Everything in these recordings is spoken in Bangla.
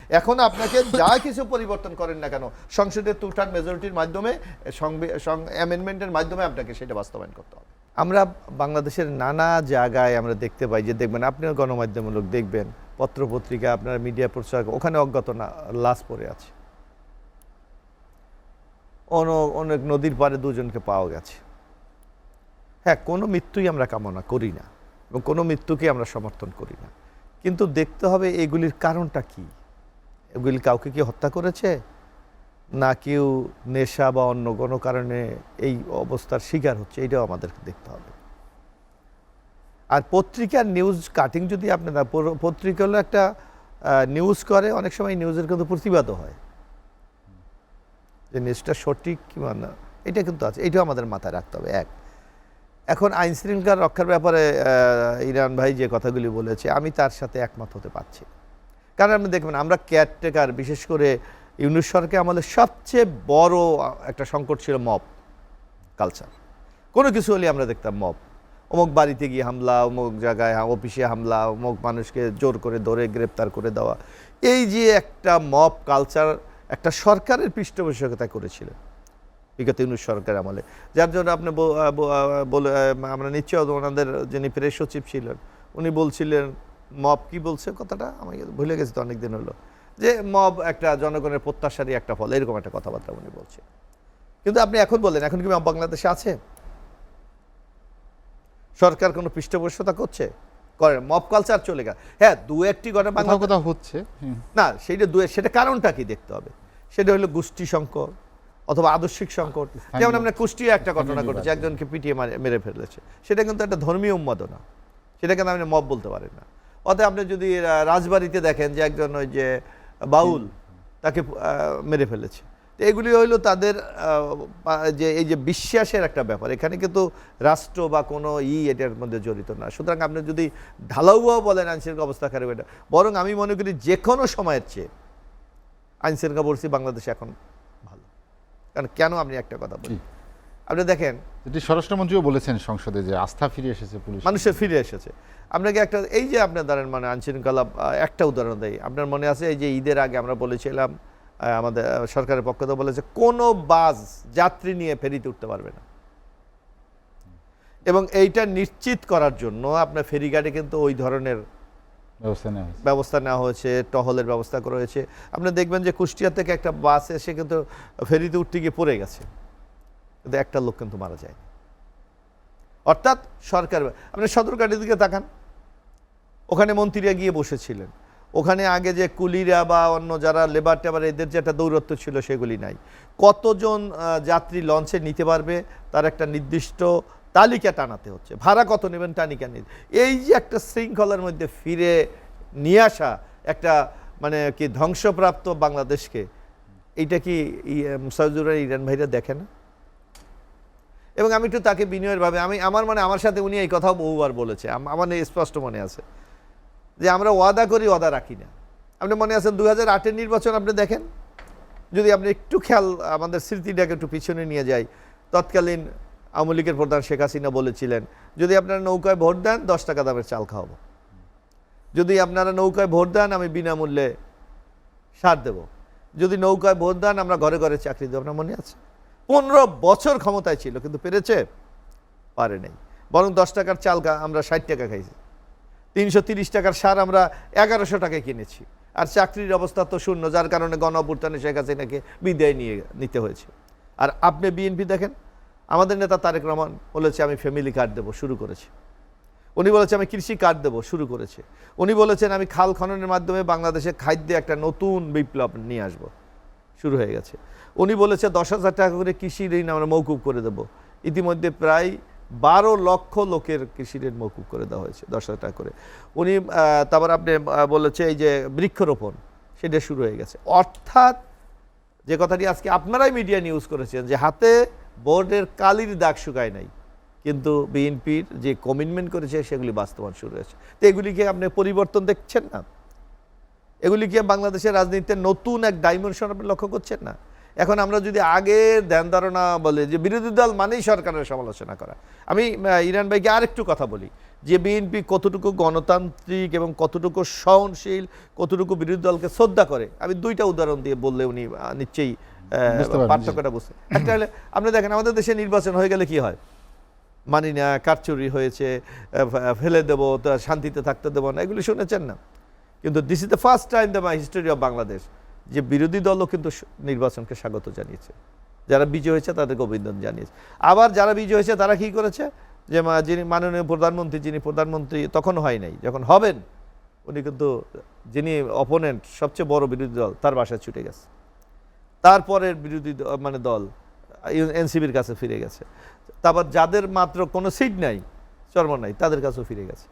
এখন আপনাকে যা কিছু পরিবর্তন করেন না কেন সংসদের 2/3 মেজরিটির মাধ্যমে অ্যামেন্ডমেন্টের মাধ্যমে আপনাকে সেটা বাস্তবায়ন করতে হবে। আমরা বাংলাদেশের নানা জায়গায় আমরা দেখতে পাই যে দেখবেন আপনিও গণমাধ্যমমূলক দেখবেন পত্রপত্রিকা আপনারা মিডিয়া প্রচার ওখানে অজ্ঞাত না লাশ পড়ে আছে, অনেক নদীর পাড়ে দুজনকে পাওয়া গেছে। হ্যাঁ, কোনো মৃত্যুই আমরা কামনা করি না এবং কোনো মৃত্যুকে আমরা সমর্থন করি না, কিন্তু দেখতে হবে এগুলির কারণটা কি। এগুলি কাউকে কি হত্যা করেছে, না কেউ নেশা বা অন্য কোনো কারণে এই অবস্থার শিকার হচ্ছে, এটাও আমাদেরকে দেখতে হবে। আর পত্রিকার নিউজ কাটিং যদি আপনি না, পত্রিকা হলো একটা নিউজ করে, অনেক সময় নিউজের কিন্তু প্রতিবাদও হয় যে নিউজটা সঠিক কিংবা না, এটা কিন্তু আছে, এটাও আমাদের মাথায় রাখতে হবে। এখন আইন শৃঙ্খলা রক্ষার ব্যাপারে ইরান ভাই যে কথাগুলি বলেছে আমি তার সাথে একমত হতে পারছি, কারণ আপনি দেখবেন আমরা কেয়ারটেকার, বিশেষ করে ইউনূস সরকার আমলে সবচেয়ে বড় একটা সংকট ছিল মব কালচার। কোনো কিছু হলে আমরা দেখতাম মব, অমুক বাড়িতে গিয়ে হামলা, অমুক জায়গায় অফিসে হামলা, অমুক মানুষকে জোর করে ধরে গ্রেপ্তার করে দেওয়া। এই যে একটা মব কালচার একটা সরকারের পৃষ্ঠপোষকতা করেছিল বিগত ইউনূস সরকার আমলে, যার জন্য আপনি আমরা নিশ্চয় ওনাদের যিনি প্রেস সচিব ছিলেন উনি বলছিলেন মব, কি বলছে কথাটা আমি ভুলে গেছি তো অনেকদিন হলো, যে মব একটা জনগণের প্রত্যাশারই একটা ফল, এরকম একটা কথাবার্তা উনি বলছে। কিন্তু আপনি এখন বলেন এখন কি মব বাংলাদেশে আছে? সরকার কোনো পৃষ্ঠপোষকতা করছে? করে মব কালচার চলে গেল। হ্যাঁ, দু একটি ঘটনা বাংলা কোথাও হচ্ছে না, সেটা কারণটা কি দেখতে হবে। সেটা হলো গোষ্ঠী সংকট অথবা আদর্শিক সংকট। যেমন আমরা কুষ্টিয়া একটা ঘটনা ঘটেছে, একজনকে পিটিয়ে মেরে ফেলেছে, সেটা কিন্তু একটা ধর্মীয় উন্মাদনা, সেটা কিন্তু আপনি মব বলতে পারেন না। অতএব আপনি যদি রাজবাড়িতে দেখেন যে একজন ওই যে বাউল তাকে মেরে ফেলেছে, তো এগুলি হইল তাদের যে এই যে বিশ্বাসের একটা ব্যাপার, এখানে কিন্তু রাষ্ট্র বা কোনো এটার মধ্যে জড়িত না। সুতরাং আপনি যদি ঢালাউও বলেন আইনশৃঙ্খলা অবস্থা খারাপ, এটা বরং আমি মনে করি যে কোনো সময়ের চেয়ে আইনশৃঙ্খলা পরিস্থিতি বাংলাদেশে এখন ভালো। কারণ কেন আপনি একটা কথা বলি, আপনি দেখেন যেটি স্বরাষ্ট্রমন্ত্রীও বলেছেন সংসদে যে আস্থা ফিরে এসেছে, পুলিশ মানুষের ফিরে এসেছে। আপনাকে একটা এই যে আপনার ধরেন মানে আইনশৃঙ্খলা একটা উদাহরণ দেয়, আপনার মনে আছে এই যে ঈদের আগে আমরা বলেছিলাম আমাদের সরকারের পক্ষ থেকে বলেছে কোনো বাস যাত্রী নিয়ে ফেরিতে উঠতে পারবে না, এবং এইটা নিশ্চিত করার জন্য আপনার ফেরিঘাটে কিন্তু ওই ধরনের ব্যবস্থা নেওয়া হয়েছে, টহলের ব্যবস্থা করা হয়েছে। আপনি দেখবেন যে কুষ্টিয়া থেকে একটা বাস এসে কিন্তু ফেরিতে উঠতে গিয়ে পড়ে গেছে, কিন্তু একটা লোক কিন্তু মারা যায়নি। অর্থাৎ সরকার, আপনি সদরঘাটের দিকে তাকান, ওখানে মন্ত্রীরা গিয়ে বসেছিলেন, ওখানে আগে যে কুলিরা বা অন্য যারা লেবার টেবার এদের যে একটা দৌরত্ব ছিল সেগুলি নাই। কতজন যাত্রী লঞ্চে নিতে পারবে তার একটা নির্দিষ্ট তালিকা টানাতে হচ্ছে, ভাড়া কত নেবেন তালিকা নিতে। এই যে একটা শৃঙ্খলার মধ্যে ফিরে নিয়ে আসা একটা মানে কি ধ্বংসপ্রাপ্ত বাংলাদেশকে, এইটা কি মুস্তাফিজুর ইরান ভাইরা দেখে না? এবং আমি একটু তাকে বিনয়ের ভাবে আমার সাথে উনি এই কথাও বহুবার বলেছে, আমার স্পষ্ট মনে আছে যে আমরা ওয়াদা করি ওয়াদা রাখি না। আপনি মনে আছেন 2008-এর নির্বাচন আপনি দেখেন, যদি আপনি একটু খেয়াল আমাদের স্মৃতিটাকে একটু পিছনে নিয়ে যাই, তৎকালীন আওয়ামী লীগের প্রধান শেখ হাসিনা বলেছিলেন যদি আপনারা নৌকায় ভোট দেন 10 টাকা দামের চাল খাওয়াবো, যদি আপনারা নৌকায় ভোট দেন আমি বিনামূল্যে সার দেব, যদি নৌকায় ভোট দেন আমরা ঘরে ঘরে চাকরি দেবো। আপনার মনে আছে? 15 বছর ক্ষমতায় ছিল, কিন্তু পেরেছে? পারে নাই। বরং 10 টাকার চাল আমরা 60 টাকা খাইছি, 330 টাকার সার আমরা 1100 টাকায় কিনেছি, আর চাকরির অবস্থা তো শূন্য, যার কারণে গণঅভ্যুত্থানে শেখ হাসিনাকে বিদায় নিতে হয়েছে। আর আপনি বিএনপি দেখেন, আমাদের নেতা তারেক রহমান বলেছে আমি ফ্যামিলি কার্ড দেবো, শুরু করেছে। উনি বলেছে আমি কৃষি কার্ড দেবো, শুরু করেছে। উনি বলেছেন আমি খাল খননের মাধ্যমে বাংলাদেশে খাদ্যে একটা নতুন বিপ্লব নিয়ে আসবো, শুরু হয়ে গেছে। উনি বলেছে 10,000 টাকা করে কৃষি ঋণ আমরা মৌকুব করে দেবো, ইতিমধ্যে প্রায় 12 লক্ষ লোকের কৃষি ঋণ মৌকুব করে দেওয়া হয়েছে 10,000 টাকা করে। উনি তারপর আপনি বলেছে এই যে বৃক্ষরোপণ, সেটা শুরু হয়ে গেছে। অর্থাৎ যে কথাটি আজকে আপনারাই মিডিয়া নিউজ করেছেন যে হাতে বোর্ডের কালির দাগ শুকায় নাই, কিন্তু বিএনপির যে কমিটমেন্ট করেছে সেগুলি বাস্তবায়ন শুরু হয়েছে। তো এগুলিকে আপনি পরিবর্তন দেখছেন না? এগুলিকে বাংলাদেশের রাজনীতিতে নতুন এক ডাইমেনশন আপনি লক্ষ্য করছেন না? এখন আমরা যদি আগের ধ্যান ধারণা বলে যে বিরোধী দল মানেই সরকারের সমালোচনা করা, আমি ইরান ভাইকে আরেকটু কথা বলি, যে বিএনপি কতটুকু গণতান্ত্রিক এবং কতটুকু সহনশীল, কতটুকু বিরোধী দলকে শ্রদ্ধা করে, আমি দুইটা উদাহরণ দিয়ে বললে উনি নিশ্চয়ই পার্থক্যটা বুঝতে। একটা হলে আপনি দেখেন আমাদের দেশে নির্বাচন হয়ে গেলে কি হয়, মানি না, কারচুরি হয়েছে, ফেলে দেবো, শান্তিতে থাকতে দেবো না, এগুলি শুনেছেন না? কিন্তু this is the first time the history of Bangladesh যে বিরোধী দলও কিন্তু নির্বাচনকে স্বাগত জানিয়েছে, যারা বিজয় হয়েছে তাদেরকে অভিনন্দন জানিয়েছে। আবার যারা বিজয় হয়েছে তারা কি করেছে, যে যিনি মাননীয় প্রধানমন্ত্রী, যিনি প্রধানমন্ত্রী তখন হয় নাই, যখন হবেন উনি কিন্তু যিনি অপোনেন্ট সবচেয়ে বড় বিরোধী দল তার বাসায় ছুটে গেছে, তারপরের বিরোধী দল এনসিবির কাছে ফিরে গেছে, তারপর যাদের মাত্র কোনো সিট নাই, চর্ম নাই, তাদের কাছেও ফিরে গেছে।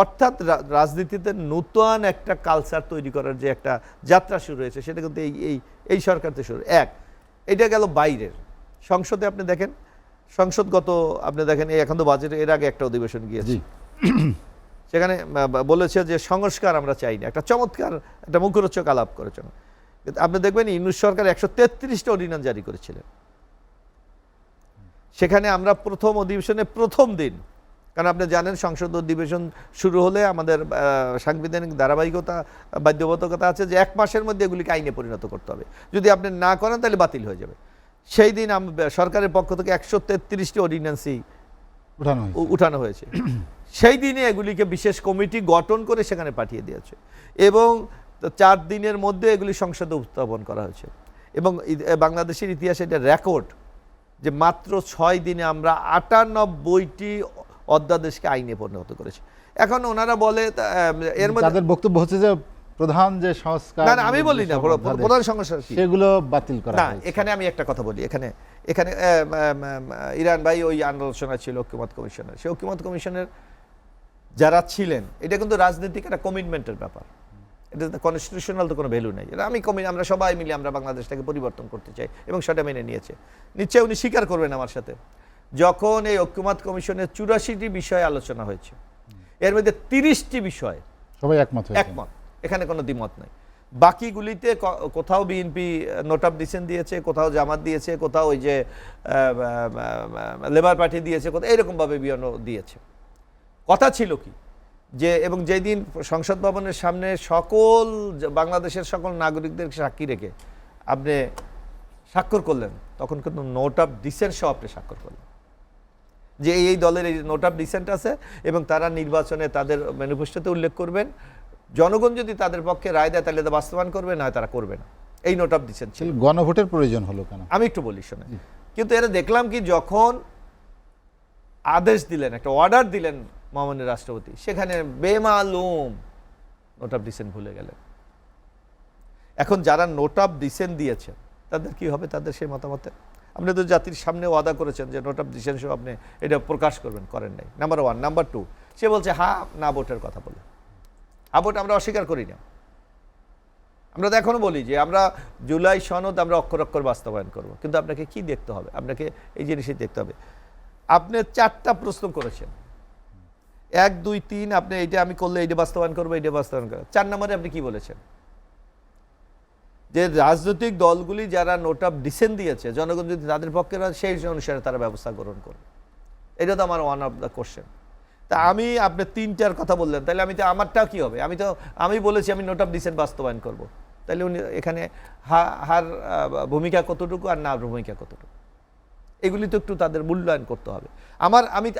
অর্থাৎ রাজনীতিতে নতুন একটা কালচার তৈরি করার যে একটা যাত্রা শুরু হয়েছে সেটা কিন্তু এই সরকার থেকে শুরু। এটা গেল বাইরের। সংসদে আপনি দেখেন, সংসদগত আপনি দেখেন এই এখন তো বাজেটের এর আগে একটা অধিবেশন গিয়েছে, সেখানে বলেছে যে সংস্কার আমরা চাই না, একটা চমৎকার একটা মুখরোচক আলাপ করেছেন। আপনি দেখবেন ইউনূস সরকার 133টা অর্ডিন্যান্স জারি করেছিলেন। সেখানে আমরা প্রথম অধিবেশনে প্রথম দিন, কারণ আপনি জানেন সংসদ অধিবেশন শুরু হলে আমাদের সাংবিধানিক ধারাবাহিকতা, বাধ্যবাধকতা আছে যে 1 মাসের মধ্যে এগুলিকে আইনে পরিণত করতে হবে, যদি আপনি না করেন তাহলে বাতিল হয়ে যাবে। সেই দিন সরকারের পক্ষ থেকে 133টি অর্ডিন্যান্সই উঠানো হয়েছে। সেই দিনে এগুলিকে বিশেষ কমিটি গঠন করে সেখানে পাঠিয়ে দিয়েছে এবং 4 দিনের মধ্যে এগুলি সংসদে উত্থাপন করা হয়েছে। এবং বাংলাদেশের ইতিহাসে এটা রেকর্ড যে মাত্র 6 দিনে আমরা 98টি অধ্যাদেশকে আইনে পরিণত করেছি। এখন ওনারা বলে এর মধ্যে তাদের বক্তব্য হচ্ছে যে প্রধান যে সংস্কার, না আমি বলি না প্রধান সংস্কার সেগুলো বাতিল করা না। এখানে আমি একটা কথা বলি, এখানে ইরান ভাই ওই আলোচনা ছিল ঐক্যমত কমিশনের, সেই ঐক্যমত কমিশনের যারা ছিলেন, এটা কিন্তু রাজনৈতিক একটা কমিটমেন্টের ব্যাপার, এটা কনস্টিটিউশনাল তো কোনো ভ্যালু নেই। এটা আমরা সবাই মিলে আমরা বাংলাদেশটাকে পরিবর্তন করতে চাই এবং সেটা মেনে নিয়েছে। নিশ্চয়ই উনি স্বীকার করবেন আমার সাথে, যখন এই ঐক্যমত কমিশনের 84টি বিষয়ে আলোচনা হয়েছে, এর মধ্যে 30টি বিষয় সবাই একমত, এখানে কোনো দ্বিমত নাই। বাকিগুলিতে কোথাও বিএনপি নোট অফ ডিসেন্ট দিয়েছে, কোথাও জামাত দিয়েছে, কোথাও ওই যে লেবার পার্টি দিয়েছে, কোথাও এরকমভাবে বিভিন্ন দিয়েছে। কথা ছিল কি যে, এবং যেদিন সংসদ ভবনের সামনে সকল বাংলাদেশের সকল নাগরিকদের সাক্ষী রেখে আপনি স্বাক্ষর করলেন, তখন কিন্তু নোট অফ ডিসেন্ট সহ আপনি স্বাক্ষর করলেন যে এই দলের এই নোট অফ ডিসেন্ট আছে এবং তারা নির্বাচনে তাদের ম্যানিফেস্টোতে উল্লেখ করবেন, জনগণ যদি তাদের পক্ষে রায় দেয় তাহলে বাস্তবায়ন করবে, না তারা করবে না। এই নোট অফ ডিসেন্ট ছিল। গণভোটের প্রয়োজন হলো কেন আমি একটু বলি শোনেন। কিন্তু এরা দেখলাম কি, যখন আদেশ দিলেন, একটা অর্ডার দিলেন মাননীয় রাষ্ট্রপতি, সেখানে বেমালুম নোট অফ ডিসেন্ট ভুলে গেলেন। এখন যারা নোট অফ ডিসেন্ট দিয়েছেন তাদের কি হবে, তাদের সেই মতামতে? আপনি তো জাতির সামনে ওয়াদা করেছেন যে নোট অফ ডিসেন্ট সহ আপনি এটা প্রকাশ করবেন, করেন নাই, নাম্বার 1। নাম্বার 2, সে বলছে না ভোটের কথা বলে। ভোট আমরা অস্বীকার করি না, আমরা তো এখনো বলি যে আমরা জুলাই সনদ আমরা অক্ষর অক্ষর বাস্তবায়ন করব, কিন্তু আপনাকে কি দেখতে হবে, আপনাকে এই জিনিসই দেখতে হবে। আপনি 4টা প্রশ্ন করেছেন, 1, 2, 3, আপনি এইটা আমি করলে এইটা বাস্তবায়ন করবো, এইটা বাস্তবায়ন করবো। 4 নম্বরে আপনি কি বলেছেন যে রাজনৈতিক দলগুলি যারা নোট অফ ডিসেন্ট দিয়েছে, জনগণ যদি তাদের পক্ষে সেই অনুসারে তারা ব্যবস্থা গ্রহণ করবে। এটা তো আমার ওয়ান অফ দ্য কোশ্চেন। তা আপনি 3টার কথা বললেন, তাহলে আমারটাও কি হবে? আমি বলেছি আমি নোট অফ ডিসেন্ট বাস্তবায়ন করব, তাহলে উনি এখানে হার ভূমিকা কতটুকু আর না ভূমিকা কতটুকু, এগুলি তো একটু তাদের মূল্যায়ন করতে হবে।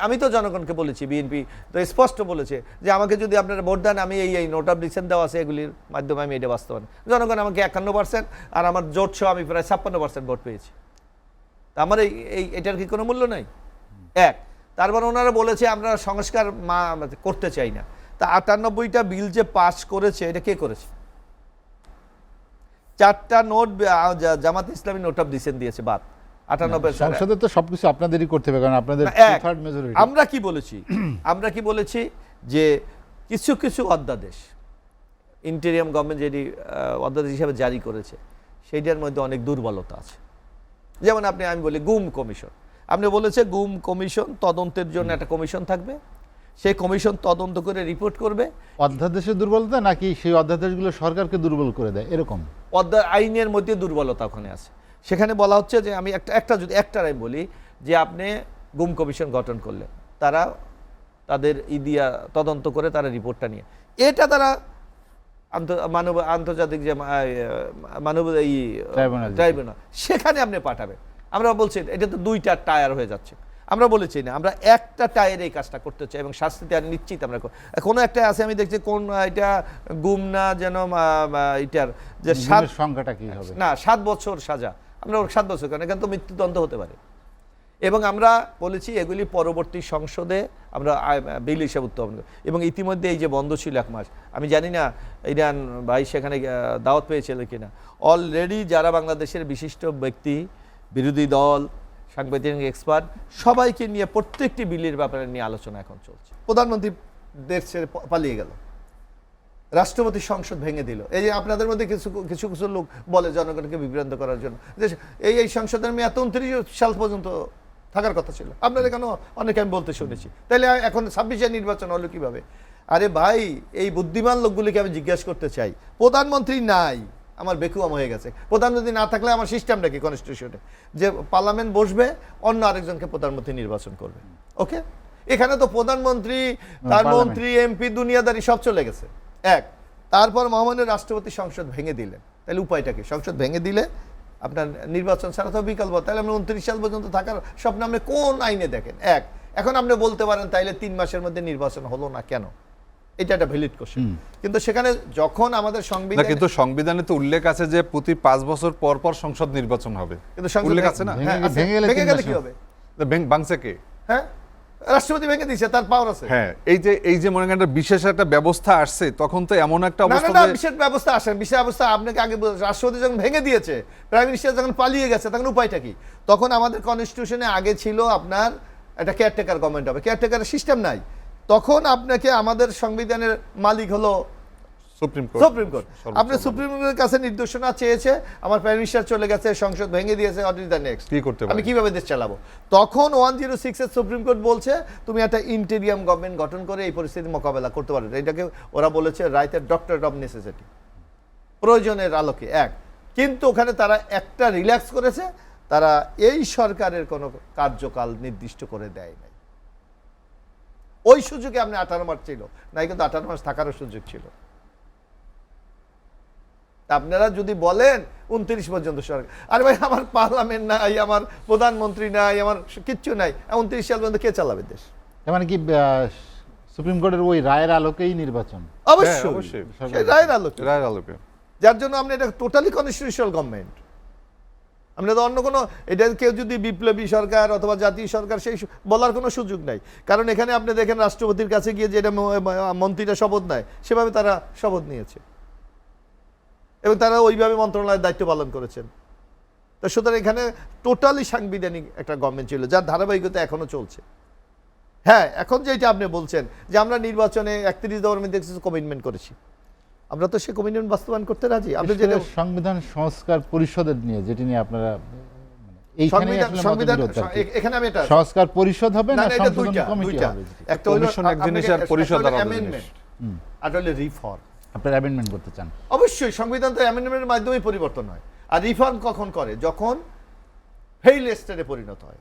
আমি তো জনগণকে বলেছি, বিএনপি তো স্পষ্ট বলেছে যে আমাকে যদি আপনারা ভোট দেন, আমি এই নোট অফ ডিসেন্ট দেওয়া আছে এগুলির মাধ্যমে আমি এটা বাস্তবায়ন। জনগণ আমাকে 51% আর আমার জোট সহ আমি প্রায় 56% ভোট পেয়েছি। আমার এটার কি কোনো মূল্য নাই? তারপর ওনারা বলেছে আমরা সংস্কার করতে চাই না। তা 98টা বিল যে পাস করেছে, এটা কে করেছে? 4টা note Jamaat Islami note of dissent দিয়েছে বাদ। 98 সংসদে তো সবকিছু আপনাদেরই করতে হবে, কারণ আপনাদের 2/3 মেজরিটি। আমরা কি বলেছি যে কিছু কিছু অধ্যাদেশ ইন্টেরিয়াম গভর্নমেন্ট যেটি অধ্যাদেশ হিসাবে জারি করেছে, সেইটার মধ্যে অনেক দুর্বলতা আছে। যেমন আমি বলি গুম কমিশন, আপনি বলেছে গুম কমিশন তদন্তের জন্য একটা কমিশন থাকবে, সেই কমিশন তদন্ত করে রিপোর্ট করবে। অধ্যাদেশের দুর্বলতা নাকি সেই অধ্যাদেশগুলো সরকারকে দুর্বল করে দেয়, এরকম আইনের মধ্যে দুর্বলতা ওখানে আছে। সেখানে বলা হচ্ছে যে আমি একটা যদি একটারাই বলি যে আপনি গুম কমিশন গঠন করলেন, তারা তাদের ইদিয়া তদন্ত করে তারা রিপোর্টটা নিয়ে এটা তারা আন্তর্জাতিক যে মানব এই ট্রাইব্যুনাল সেখানে আপনি পাঠাবেন। আমরা বলছি এটা তো 2টা টায়ার হয়ে যাচ্ছে। আমরা বলেছি না আমরা একটা টায়ারে এই কাজটা করতে চাই এবং শাস্তিতে আর নিশ্চিত আমরা কোনো একটা আছে আমি দেখছি কোন এটা গুম না যেন এটার যে সংখ্যাটা কি হবে না 7 বছর সাজা, আমরা 7 বছর কারণ এখানে তো মৃত্যুদণ্ড হতে পারে। এবং আমরা বলেছি এগুলি পরবর্তী সংসদে আমরা বিল হিসেবে উত্থাপন করি। এবং ইতিমধ্যে এই যে বন্ধ ছিল 1 মাস, আমি জানি না ইরান ভাই সেখানে দাওয়াত পেয়েছিল কিনা, অলরেডি যারা বাংলাদেশের বিশিষ্ট ব্যক্তি, বিরোধী দল, সাংবিধানিক এক্সপার্ট সবাইকে নিয়ে প্রত্যেকটি বিলের ব্যাপারে নিয়ে আলোচনা এখন চলছে। প্রধানমন্ত্রী দেশ ছেড়ে পালিয়ে গেল, রাষ্ট্রপতি সংসদ ভেঙে দিল। এই যে আপনাদের মধ্যে কিছু কিছু কিছু লোক বলে জনগণকে বিভ্রান্ত করার জন্য যে এই সংসদের মেয়াদ 29 সাল পর্যন্ত থাকার কথা ছিল। আপনাদের কেন অনেকে আমি বলতে শুনেছি, তাহলে এখন 26-এ নির্বাচন হলো কিভাবে? আরে ভাই, এই বুদ্ধিমান লোকগুলিকে আমি জিজ্ঞাসা করতে চাই, প্রধানমন্ত্রী নাই, আমার বেকুয়াম হয়ে গেছে। প্রধানমন্ত্রী না থাকলে আমার সিস্টেমটা কি কনস্টিটিউশনে যে পার্লামেন্ট বসবে, অন্য আরেকজনকে প্রধানমন্ত্রী নির্বাচন করবে। ওকে, এখানে তো প্রধানমন্ত্রী, তার মন্ত্রী, এমপি, দুনিয়াদারি সব চলে গেছে। তারপর মহামান্য রাষ্ট্রপতি সংসদ ভেঙে দিলেন, তাহলে উপায়টা কি? সংসদ ভেঙে দিলে আপনার নির্বাচন ছাড়া তো বিকল্প, তাহলে আপনি 29 সাল পর্যন্ত থাকার স্বপ্ন আপনি কোন আইনে দেখেন? এখন আপনি বলতে পারেন তাইলে 3 মাসের মধ্যে নির্বাচন হলো না কেন, এটা একটা ভ্যালিড কোশ্চেন। কিন্তু সেখানে যখন আমাদের সংবিধান, কিন্তু সংবিধানে তো উল্লেখ আছে যে প্রতি 5 বছর পর পর সংসদ নির্বাচন হবে, কিন্তু উল্লেখ আছে না? ভেঙে গেলে কি হবে? ভাঙছে কে? হ্যাঁ, রাষ্ট্রপতি ভেঙে দিয়েছে, তার পাওয়ার আছে। হ্যাঁ, এই যে মনে করেন বিশেষ একটা ব্যবস্থা আসছে, তখন তো এমন একটা অবস্থা না বিশেষ ব্যবস্থা আসে, বিশেষ ব্যবস্থা আপনাকে আগে রাষ্ট্রপতি যখন ভেঙে দিয়েছে, প্রাইম মিনিস্টার যখন পালিয়ে গেছে, তখন উপায়টা কি? তখন আমাদের কনস্টিটিউশনে আগে ছিল আপনার একটা কেয়ারটেকার গভর্নমেন্ট হবে, কেয়ারটেকারের সিস্টেম নাই। তখন আপনাকে আমাদের সংবিধানের মালিক হলো সুপ্রিম কোর্ট। আপনি সুপ্রিম কোর্টের কাছে নির্দেশনা চেয়েছে, আমার প্রাইম মিনিস্টার চলে গেছে, সংসদ ভেঙে দিয়েছে, হোয়াট ইজ দ্য নেক্সট? কি করতে আমি কিভাবে দেশ চালাবো? তখন 106 এর সুপ্রিম কোর্ট বলছে তুমি একটা ইন্টেরিয়াম গভর্নমেন্ট গঠন করে এই পরিস্থিতি মোকাবেলা করতে পারো। এটাকে ওরা বলেছে রাইটের ডক্টরেট অফ নেসেসিটি, প্রয়োজনের আলোকে। কিন্তু ওখানে তারা একটা রিল্যাক্স করেছে, তারা এই সরকারের কোনো কার্যকাল নির্দিষ্ট করে দেয় নাই। ওই সুযোগে আপনি 18 মাস ছিল নাই, কিন্তু 18 মাস থাকারও সুযোগ ছিল। আপনারা যদি বলেন 29 পর্যন্ত সরকার, আরে ভাই আমার পার্লামেন্ট নাই, আমার প্রধানমন্ত্রী নাই, আমার কিচ্ছু নাই, 29 সাল পর্যন্ত কে চালাবে দেশ? মানে কি সুপ্রিম কোর্টের ওই রায়ের আলোকেই নির্বাচন? অবশ্যই রায়ের আলোকে, যার জন্য আপনি এটা টোটালি কনস্টিটিউশনাল গভর্নমেন্ট। আমরা তো অন্য কোনো, এটা কেউ যদি বিপ্লবী সরকার অথবা জাতীয় সরকার সেই বলার কোনো সুযোগ নাই। কারণ এখানে আপনি দেখেন রাষ্ট্রপতির কাছে গিয়ে যেটা মন্ত্রীরা শপথ নেয়, সেভাবে তারা শপথ নিয়েছে এবং তারা ওইভাবে মন্ত্রণালয়ের দায়িত্ব পালন করেছেন। তো সুতরাং এখানে টোটালি সাংবিধানিক একটা গভর্নমেন্ট ছিল, যার ধারাবাহিকতা এখনো চলছে। হ্যাঁ, এখন যেটা আপনি বলছেন যে আমরা নির্বাচনে 31 দফা কমিটমেন্ট করেছি, আমরা তো সে কমিটমেন্ট বাস্তবায়ন করতে রাজি। আপনি যেটা সংবিধান সংস্কার পরিষদের নিয়ে, যেটি নিয়ে আপনারা এখানে আমি এটা সংস্কার পরিষদ হবে না সংশোধন কমিটি হবে? একটা হলো এক জিনিস আর পরিষদ আর অ্যামেন্ডমেন্ট, আর হলো রিফর্ম। আপনারা অ্যামেন্ডমেন্ট করতে চান? অবশ্যই, সংবিধান তো অ্যামেন্ডমেন্টের মাধ্যমেই পরিবর্তন হয়। আর রিফর্ম কখন করে? যখন ফেইল স্টেটে পরিণত হয়,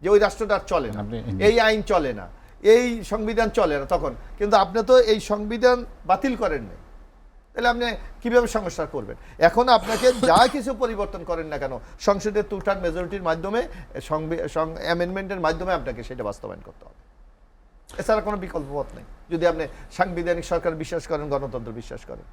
যে ওই রাষ্ট্রটা আর চলে না, এই আইন চলে না, এই সংবিধান চলে না, তখন। কিন্তু আপনি তো এই সংবিধান বাতিল করেন নাই, তাহলে আপনি কিভাবে সংস্কার করবেন? এখন আপনাকে যা কিছু পরিবর্তন করেন না কেন, সংসদের 2/3 মেজরিটির মাধ্যমে, অ্যামেন্ডমেন্টের মাধ্যমে আপনাকে সেটা বাস্তবায়ন করতে হবে। এছাড়া কোনো বিকল্প পথ নেই, যদি আপনি সাংবিধানিক সরকার বিশ্বাস করেন, গণতন্ত্র বিশ্বাস করেন।